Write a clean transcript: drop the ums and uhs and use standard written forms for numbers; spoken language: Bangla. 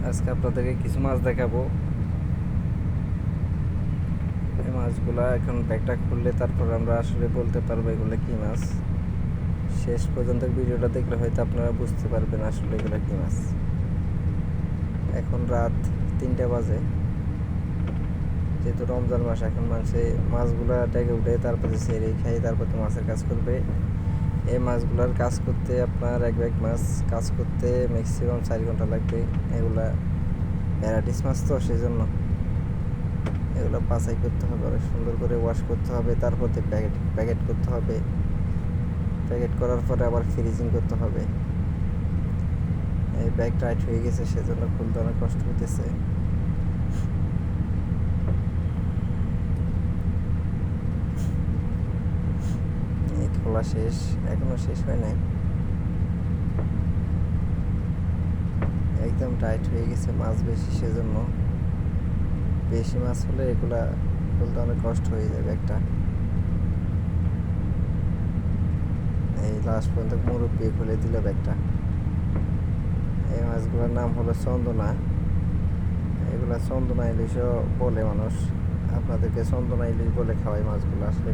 আজকে আপনাদেরকে কিছু মাছ দেখাবো। এই মাছগুলা এখন ব্যাগটা খুললে তারপর আমরা আসলে বলতে পারবো এগুলো কি মাছ। শেষ পর্যন্ত ভিডিওটা দেখলে হয়তো আপনারা বুঝতে পারবেন আসলে এগুলো কি মাছ। এখন রাত 3টা বাজে, যেহেতু রমজান মাস, এখন মানুষে মাছগুলা ডেকে উঠে তারপরে ছেড়ে খাই, তারপর তো মাছের কাজ করবে। এই মাছগুলার কাজ করতে আপনার এক ব্যাগ মাছ কাজ করতে ম্যাক্সিমাম 4 ঘন্টা লাগবে। এগুলা ভ্যারাইটিস মাছ তো, সেই জন্য এগুলো বাছাই করতে হবে, অনেক সুন্দর করে ওয়াশ করতে হবে, তারপর প্যাকেট করতে হবে। প্যাকেট করার পরে আবার ফ্রিজিং করতে হবে। এই ব্যাগ টাইট হয়ে গেছে, সেজন্য খুলতে অনেক কষ্ট হইতেছে। এই খোলা শেষ, এখনো শেষ হয় নাই, একদম টাইট হয়ে গেছে। মাছ বেশি, সেজন্য বেশি মাছ হলে এগুলা খুলতে অনেক কষ্ট হয়ে যায় ব্যাগটা। এই লাস্ট পর্যন্ত মুরব্বি খুলে দিল ব্যাগটা। এই মাছগুলোর নাম হলো চন্দনা। এগুলা চন্দনা ইলিশও বলে মানুষ, আপনাদেরকে চন্দনা ইলিশ বলে খাওয়াই মাছগুলো। আসলে